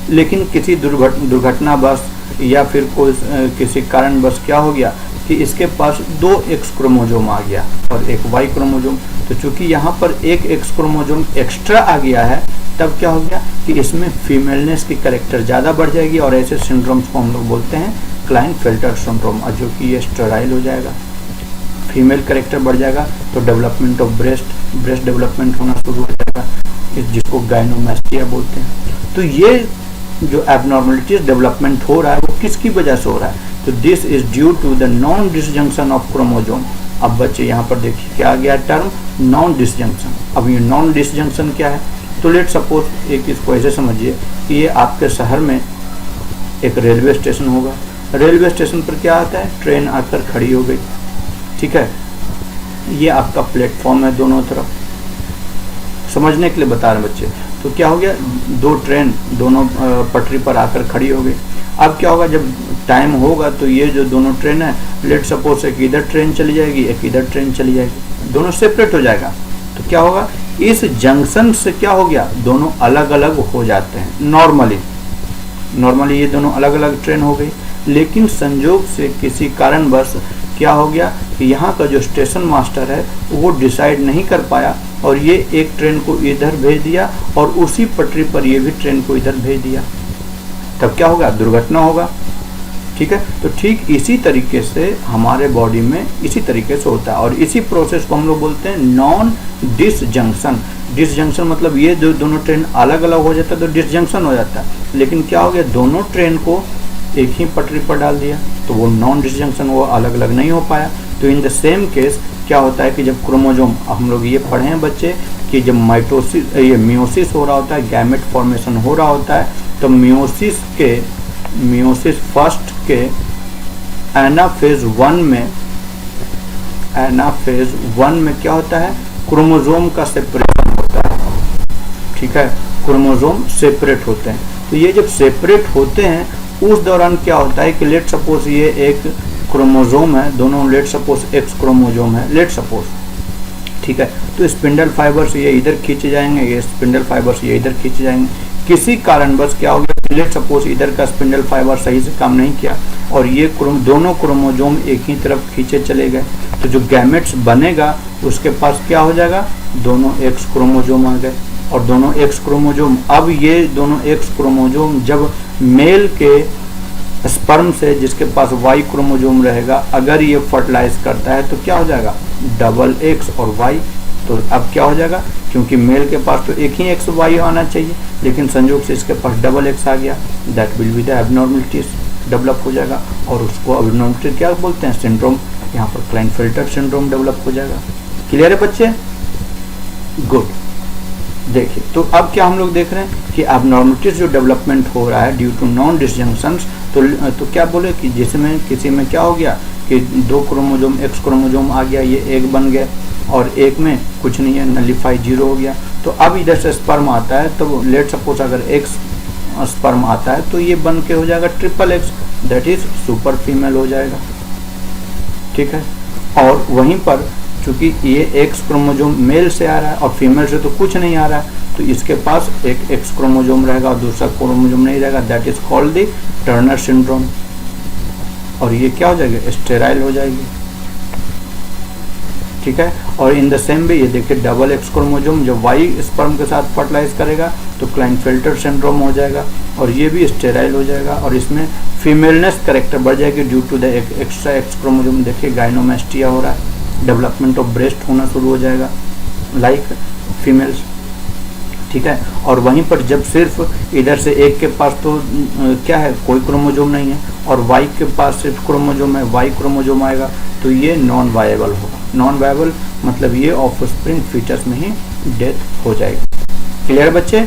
लेकिन किसी दुर्घटना बस या फिर कोई किसी कारण बस क्या हो गया कि इसके पास 2 एक्स क्रोमोजोम आ गया और एक वाई क्रोमोजोम। तो चूंकि यहाँ पर एक एक्स क्रोमोजोम एक्स्ट्रा आ गया है, तब क्या हो गया कि इसमें फीमेलनेस की कैरेक्टर ज़्यादा बढ़ जाएगी, और ऐसे सिंड्रोम्स को हम लोग बोलते हैं क्लाइनफेल्टर सिंड्रोम, और जो कि ये स्टेराइल हो जाएगा, फीमेल कैरेक्टर बढ़ जाएगा, तो डेवलपमेंट ऑफ ब्रेस्ट डेवलपमेंट होना शुरू हो जाएगा, जिसको गायनोमैस्टिया बोलते हैं। तो ये जो एबनॉर्मलिटीज डेवलपमेंट हो रहा है वो किसकी वजह से हो रहा है, तो this is due to the non disjunction of chromosome. अब बच्चे यहाँ पर देखिए क्या आ गया टर्म, नॉन डिसजंक्शन। अब ये नॉन डिसजंक्शन क्या है, तो लेट सपोज एक इसको ऐसे समझिए कि ये आपके शहर में एक रेलवे स्टेशन होगा, रेलवे स्टेशन पर क्या आता है, ट्रेन आकर खड़ी हो गई। ठीक है, ये आपका प्लेटफॉर्म है दोनों तरफ, समझने के लिए बता रहे हैं बच्चे। तो क्या हो गया, 2 ट्रेन दोनों पटरी पर आकर खड़ी हो गई। अब क्या होगा, जब टाइम होगा तो ये जो दोनों ट्रेन है, लेट सपोज एक इधर ट्रेन चली जाएगी, एक इधर ट्रेन चली जाएगी, दोनों सेपरेट हो जाएगा। तो क्या होगा, इस जंक्शन से क्या हो गया, दोनों अलग अलग हो जाते हैं। नॉर्मली ये दोनों अलग अलग ट्रेन हो गई, लेकिन संयोग से किसी कारणवश क्या हो गया कि यहाँ का जो स्टेशन मास्टर है वो डिसाइड नहीं कर पाया, और ये एक ट्रेन को इधर भेज दिया और उसी पटरी पर ये भी ट्रेन को इधर भेज दिया। तब क्या होगा, दुर्घटना होगा। ठीक है। तो ठीक इसी तरीके से हमारे बॉडी में इसी तरीके से होता है, और इसी प्रोसेस को हम लोग बोलते हैं नॉन डिसजंक्शन। डिसजंक्शन मतलब ये जो दोनों ट्रेन अलग अलग हो जाता है तो डिसजंक्शन हो जाता है, लेकिन क्या हो गया, दोनों ट्रेन को एक ही पटरी पर डाल दिया तो वो नॉन डिसजंक्शन, वो अलग अलग नहीं हो पाया। तो इन द सेम केस क्या होता है कि जब क्रोमोजोम, हम लोग ये पढ़े हैं बच्चे कि जब माइटोसिस ये मियोसिस हो रहा होता है, गैमेट फॉर्मेशन हो रहा होता है, तो मियोसिस फर्स्ट के एनाफेज वन में क्या होता है, क्रोमोजोम का सेपरेशन होता है, ठीक है, क्रोमोजोम सेपरेट होते हैं। तो ये जब सेपरेट होते हैं उस दौरान क्या होता है कि लेट सपोज ये एक क्रोमोजोम है, दोनों लेट सपोज एक्स क्रोमोजोम है, लेट सपोज, ठीक है। तो स्पिंडल फाइबर्स ये इधर खींचे जाएंगे, ये स्पिंडल फाइबर्स ये इधर खींचे जाएंगे। किसी कारणवश क्या हो गया, लेट सपोज इधर का स्पिंडल फाइबर सही से काम नहीं किया और ये दोनों क्रोमोजोम एक ही तरफ खींचे चले गए, तो जो गैमेट्स बनेगा उसके पास क्या हो जाएगा, दोनों एक्स क्रोमोजोम आ गए। और दोनों एक्स क्रोमोजोम, अब ये दोनों एक्स क्रोमोजोम जब मेल के स्पर्म से जिसके पास वाई क्रोमोजोम रहेगा, अगर ये फर्टिलाइज करता है तो क्या हो जाएगा, डबल एक्स और वाई। तो अब क्या हो जाएगा, क्योंकि मेल के पास तो एक ही एक्स वाई आना चाहिए, लेकिन संयोग से इसके पास डबल एक्स आ गया, that will be the abnormalities develop हो जाएगा, और उसको एबनॉर्मलिटी क्या बोलते हैं, सिंड्रोम। यहाँ पर क्लाइनफेल्टर सिंड्रोम डेवलप हो जाएगा। क्लियर है बच्चे? गुड। देखिए, तो अब क्या हम लोग देख रहे हैं कि एबनॉर्मलिटीज जो डेवलपमेंट हो रहा है ड्यू टू नॉन डिसजंक्शंस, तो क्या बोले कि जिसमें किसी में क्या हो गया कि दो क्रोमोजोम एक्स क्रोमोजोम आ गया, ये एक बन गया, और एक में कुछ नहीं है, नलिफाई जीरो हो गया। तो अब इधर से स्पर्म आता है, तो लेट सपोज अगर एक्स स्पर्म आता है तो ये बन के हो जाएगा triple x, that is super female हो जाएगा, ठीक है। और वहीं पर चूंकि ये एक्स क्रोमोजोम मेल से आ रहा है और फीमेल से तो कुछ नहीं आ रहा है, तो इसके पास एक एक्स क्रोमोजोम रहेगा और दूसरा क्रोमोजोम नहीं रहेगा, that is called the Turner syndrome, और ये क्या हो जाएगी, स्टेराइल हो जाएगी, ठीक है। और इन द सेम वे ये देखिए डबल एक्स क्रोमोजोम जब वाई स्पर्म के साथ फर्टिलाइज करेगा तो क्लाइनफेल्टर सिंड्रोम हो जाएगा, और ये भी स्टेराइल हो जाएगा, और इसमें फीमेलनेस करेक्टर बढ़ जाएगी due to the extra X chromosome. देखिए गाइनोमेस्टिया हो रहा है, डेवलपमेंट ऑफ ब्रेस्ट होना शुरू हो जाएगा लाइक फीमेल्स, ठीक है। और वहीं पर जब सिर्फ इधर से एक के पास तो क्या है, कोई क्रोमोजोम नहीं है, और वाई के पास सिर्फ क्रोमोजोम है, वाई क्रोमोजोम आएगा, तो ये नॉन वायबल होगा। नॉन वायबल मतलब ये ऑफस्प्रिंग फीचर्स में ही डेथ हो जाएगी। क्लियर बच्चे?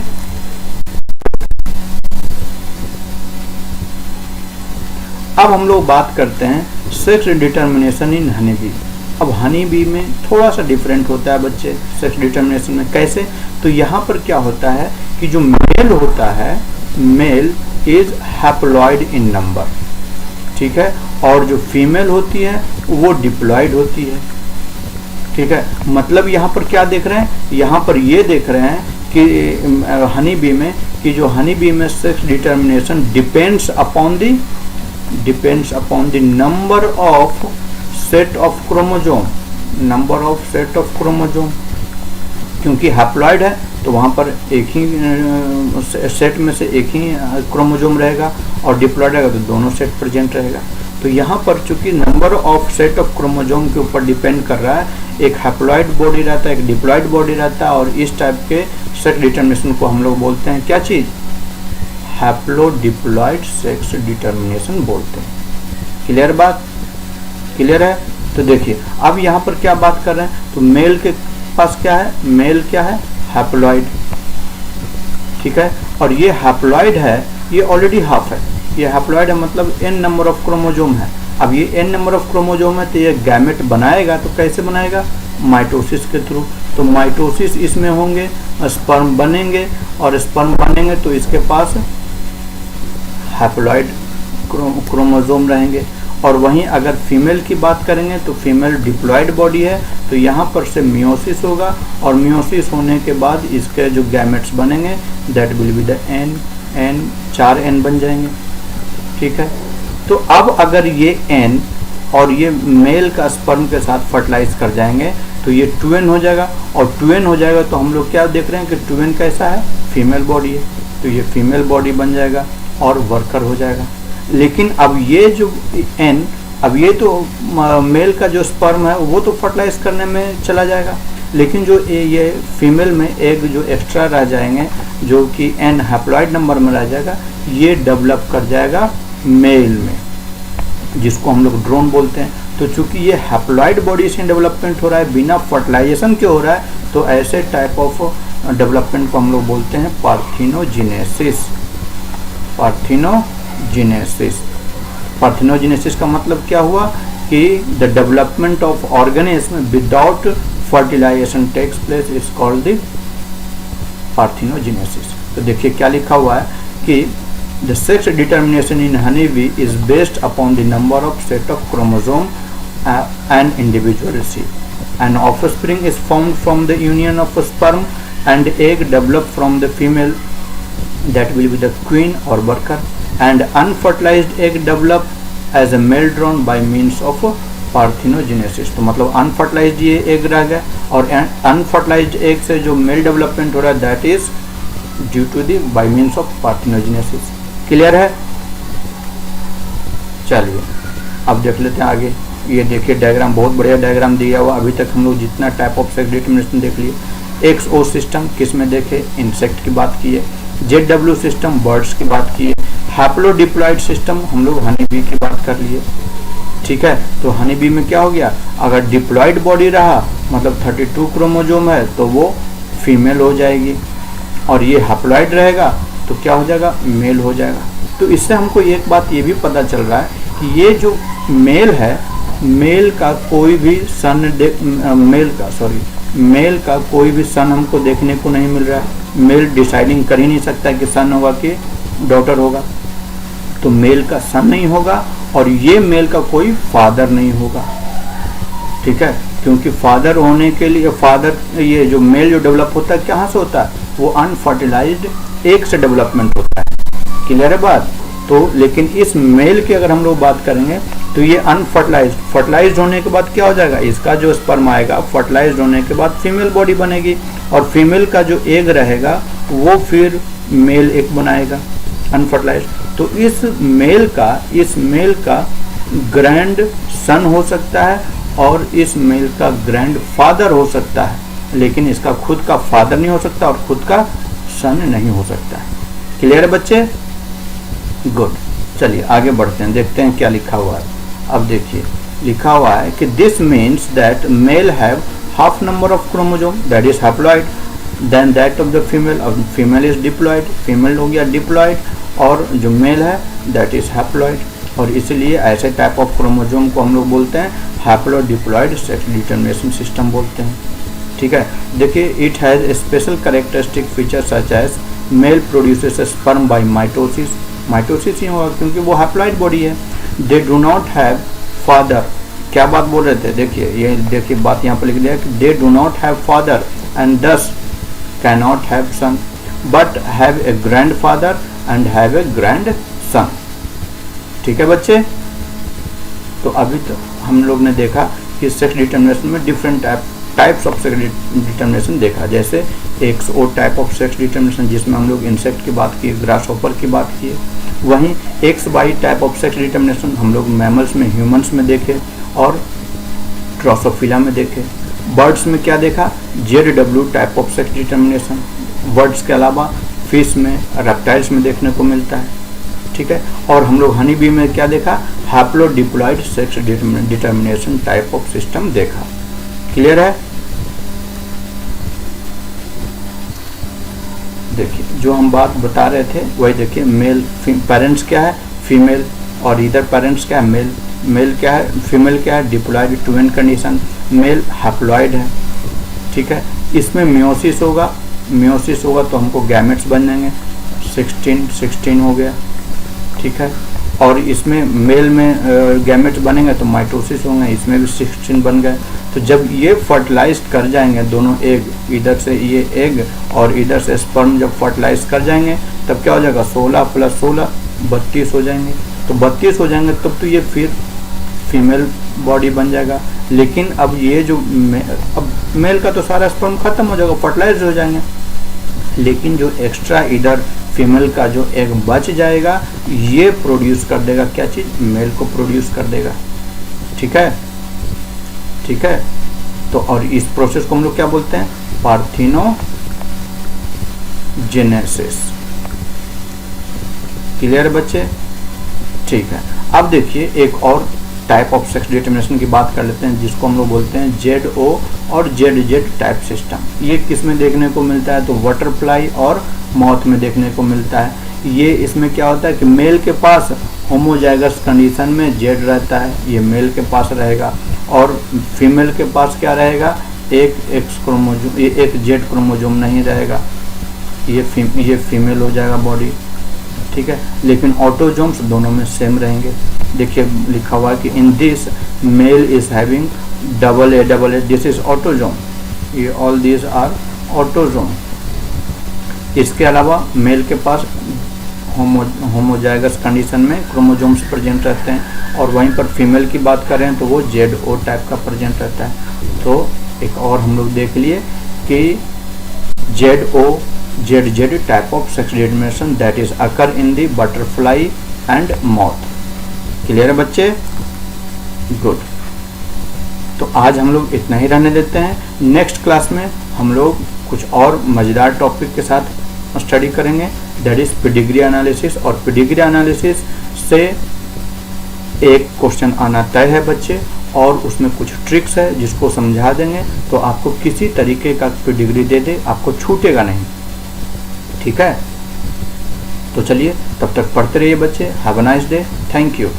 अब हम लोग बात करते हैं sex determination in honey bee. अब हनी बी में थोड़ा सा डिफरेंट होता है बच्चे सेक्स डिटर्मिनेशन में। कैसे? तो यहाँ पर क्या होता है कि जो मेल होता है, male is haploid in number, ठीक है, और जो फीमेल होती है वो डिप्लॉइड होती है, ठीक है। मतलब यहाँ पर क्या देख रहे हैं, यहाँ पर ये देख रहे हैं कि हनी बी में कि जो हनी बी में sex determination depends upon the number of set of chromosome, number of set of chromosome. क्योंकि हैप्लॉइड है तो वहाँ पर एक ही सेट में से एक ही क्रोमोजोम रहेगा, और डिप्लॉइड रहेगा तो दोनों सेट प्रेजेंट रहेगा। तो यहाँ पर चूंकि number of set of chromosome के ऊपर डिपेंड कर रहा है, एक हैप्लॉइड बॉडी रहता है, एक डिप्लॉइड बॉडी रहता है, और इस टाइप के सेक्स डिटर्मिनेशन को हम लोग बोलते हैं क्या चीज़, हैप्लोडिप्लॉइड सेक्स डिटर्मिनेशन बोलते हैं। क्लियर बात? क्लियर है? तो देखिए अब यहाँ पर क्या बात कर रहे हैं, तो मेल के पास क्या है, मेल क्या है, हैप्लॉइड, ठीक है, और ये हैप्लॉइड है, ये ऑलरेडी हाफ है, ये हैप्लॉइड है मतलब n नंबर ऑफ क्रोमोजोम है। अब ये n नंबर ऑफ क्रोमोजोम है तो ये गैमेट बनाएगा, तो कैसे बनाएगा, माइटोसिस के थ्रू। तो माइटोसिस इसमें होंगे, स्पर्म बनेंगे, और स्पर्म बनेंगे तो इसके पास हैप्लॉइड क्रोमोजोम रहेंगे। और वहीं अगर फीमेल की बात करेंगे तो फीमेल डिप्लॉइड बॉडी है, तो यहाँ पर से मियोसिस होगा, और मियोसिस होने के बाद इसके जो गैमेट्स बनेंगे that will be the n 4 n बन जाएंगे, ठीक है। तो अब अगर ये n और ये मेल का स्पर्म के साथ फर्टिलाइज कर जाएंगे तो ये 2n हो जाएगा, और 2n हो जाएगा तो हम लोग क्या देख रहे हैं कि 2n कैसा है, फीमेल बॉडी है, तो ये फीमेल बॉडी बन जाएगा और वर्कर हो जाएगा। लेकिन अब ये जो एन, अब ये तो मेल का जो स्पर्म है वो तो फर्टिलाइज करने में चला जाएगा, लेकिन जो ये फीमेल में एग जो एक्स्ट्रा रह जाएंगे, जो कि एन हैप्लॉइड नंबर में रह जाएगा, ये डेवलप कर जाएगा मेल में, जिसको हम लोग ड्रोन बोलते हैं। तो चूंकि ये हैप्लॉइड बॉडी से डेवलपमेंट हो रहा है, बिना फर्टिलाइजेशन के हो रहा है, तो ऐसे टाइप ऑफ डेवलपमेंट को हम लोग बोलते हैं पार्थिनोजेनेसिस। पार्थिनोजेनेसिस, पार्थिनोजेनेसिस का मतलब क्या हुआ कि the development of organism without fertilisation takes place is called the parthenogenesis. तो देखिए क्या लिखा हुआ है कि the sex determination in honeybee is based upon the number of set of chromosome and individual seed. An offspring is formed from the union of a sperm and egg developed from the female, that will be the queen or worker, and unfertilized egg developed as a male drone by means of parthenogenesis. तो मतलब unfertilised ये egg रह गया, और unfertilised egg से जो mail development हो रहा है that is due to the by means of parthenogenesis. Clear है? चलिए अब देख लेते हैं आगे। ये देखिए डायग्राम, बहुत बढ़िया डायग्राम दिया हुआ। अभी तक हम लोग जितना टाइप ऑफ सेक्स डिटरमिनेशन देख लिए। XO सिस्टम किस में देखे? इंसेक्ट की बात की है। ZW सिस्टम बर्ड्स की बात की है। हैप्लोडिप्लॉइड सिस्टम हम लोग हनी बी की बात कर लिए। ठीक है, तो हनी बी में क्या हो गया, अगर डिप्लॉइड बॉडी रहा मतलब 32 क्रोमोजोम है तो वो फीमेल हो जाएगी, और ये हैप्लॉइड रहेगा तो क्या हो जाएगा, मेल हो जाएगा। तो इससे हमको एक बात ये भी पता चल रहा है कि ये जो मेल है, मेल का कोई भी सन मेल का कोई भी सन हमको देखने को नहीं मिल रहा है। मेल डिसाइडिंग कर ही नहीं सकता कि सन होगा कि डॉटर होगा, तो मेल का सन नहीं होगा, और ये मेल का कोई फादर नहीं होगा। ठीक है, क्योंकि फादर होने के लिए ये जो मेल जो डेवलप होता है कहाँ से होता है, वो अनफर्टिलाइज्ड एग से डेवलपमेंट होता है। क्लियर है बात? तो लेकिन इस मेल की अगर हम लोग बात करेंगे तो ये फर्टिलाइज्ड होने के बाद क्या हो जाएगा, इसका जो स्पर्म आएगा फर्टिलाइज्ड होने के बाद फीमेल बॉडी बनेगी, और फीमेल का जो एग रहेगा वो फिर मेल एग बनाएगा अनफर्टिलाइज्ड। तो इस मेल का ग्रैंड सन हो सकता है और इस मेल का ग्रैंड फादर हो सकता है, लेकिन इसका खुद का फादर नहीं हो सकता और खुद का सन नहीं हो सकता है। क्लियर है बच्चे? गुड। चलिए आगे बढ़ते हैं, देखते हैं क्या लिखा हुआ है। अब देखिए लिखा हुआ है कि this means that male have half number of chromosome that is haploid than that of the female, और फीमेल इज डिप्लॉइड, फीमेल हो गया डिप्लॉइड, और जो मेल है दैट इज हैप्लॉइड, और इसलिए ऐसे टाइप ऑफ क्रोमोसोम को हम लोग बोलते हैं हैप्लोडिप्लॉइड सेक्स डिटरमिनेशन सिस्टम बोलते हैं। ठीक है, देखिए it has special characteristic feature such as male produces sperm by mitosis, mitosis ही होगा क्योंकि वो हैप्लॉइड बॉडी है। They do not have father, क्या बात बोल रहे थे, देखिए ये देखिए बात यहाँ पर लिख दिया कि they do not have father and thus can not have son but have a grandfather and have a grandson. ठीक है बच्चे, तो अभी तो हम लोग ने देखा कि सेक्स डिटरमिनेशन में different types of sex determination देखा, जैसे XO type of sex determination जिसमें हम लोग इंसेक्ट की बात की, ग्रासहॉपर की बात की। वहीं XY type of sex determination हम लोग मैमल्स में, ह्यूमंस में देखे और ड्रोसोफिला में देखे। बर्ड्स में क्या देखा, ZW type of sex determination birds के अलावा फिश में, रेप्टाइल्स में देखने को मिलता है। ठीक है, और हम लोग हनी बी में क्या देखा, haplodiploid sex determination type of system देखा। क्लियर है? देखिए जो हम बात बता रहे थे वही देखिए, मेल पेरेंट्स क्या है, फीमेल, और इधर पेरेंट्स क्या है, मेल क्या है, फीमेल क्या है, diploid twin condition, male haploid है। ठीक है, इसमें मियोसिस होगा तो हमको गैमेट्स बन जाएंगे, 16 हो गया। ठीक है, और इसमें मेल में गैमेट्स बनेंगे तो माइटोसिस होंगे, इसमें भी 16 बन गए। तो जब ये फर्टिलाइज कर जाएंगे दोनों एग, इधर से ये एग और इधर से स्पर्म जब फर्टिलाइज कर जाएंगे तब क्या हो जाएगा, 16 + 16 32 हो जाएंगे। तो 32 हो जाएंगे तब तो ये फिर फीमेल बॉडी बन जाएगा। लेकिन अब ये जो अब मेल का तो सारा स्पर्म खत्म हो जाएगा, फर्टिलाइज हो जाएंगे, लेकिन जो एक्स्ट्रा इधर फीमेल का जो एग बच जाएगा ये प्रोड्यूस कर देगा क्या चीज़, मेल को प्रोड्यूस कर देगा। ठीक है, ठीक है। तो और इस प्रोसेस को हम लोग क्या बोलते हैं, पार्थिनोजेनेसिस। क्लियर है बच्चे? ठीक है। अब देखिए एक और टाइप ऑफ सेक्स डिटर्मिनेशन की बात कर लेते हैं जिसको हम लोग बोलते हैं ZO और ZZ टाइप सिस्टम। ये किस में देखने को मिलता है, तो बटरफ्लाई और मॉथ में देखने को मिलता है। ये इसमें क्या होता है कि मेल के पास होमोजाइगस कंडीशन में जेड रहता है, ये मेल के पास रहेगा, और फीमेल के पास क्या रहेगा, एक एक्स क्रोमोजोम, ये एक जेड क्रोमोजोम नहीं रहेगा, ये फीमेल हो जाएगा बॉडी। ठीक है, लेकिन ऑटोजोम्स दोनों में सेम रहेंगे। देखिए लिखा हुआ है कि in this male is having double A, this is autosome, ये ऑल दिस आर ऑटोजोम। इसके अलावा मेल के पास होमोजाइगस कंडीशन में क्रोमोजोम्स प्रेजेंट रहते हैं, और वहीं पर फीमेल की बात करें तो वो ZO टाइप का प्रेजेंट रहता है। तो एक और हम लोग देख लिए कि ZO ZZ type of sex determination that is occur in the butterfly and moth. Clear है बच्चे? गुड। तो आज हम लोग इतना ही रहने देते हैं। नेक्स्ट क्लास में हम लोग कुछ और मज़ेदार टॉपिक के साथ स्टडी करेंगे, दैट इज पेडिग्री एनालिसिस। और पेडिग्री एनालिसिस से एक क्वेश्चन आना तय है बच्चे, और उसमें कुछ ट्रिक्स है जिसको समझा देंगे तो आपको किसी तरीके का पेडिग्री दे दे, आपको छूटेगा नहीं। ठीक है, तो चलिए तब तक पढ़ते रहिए बच्चे। Have a nice day, thank you.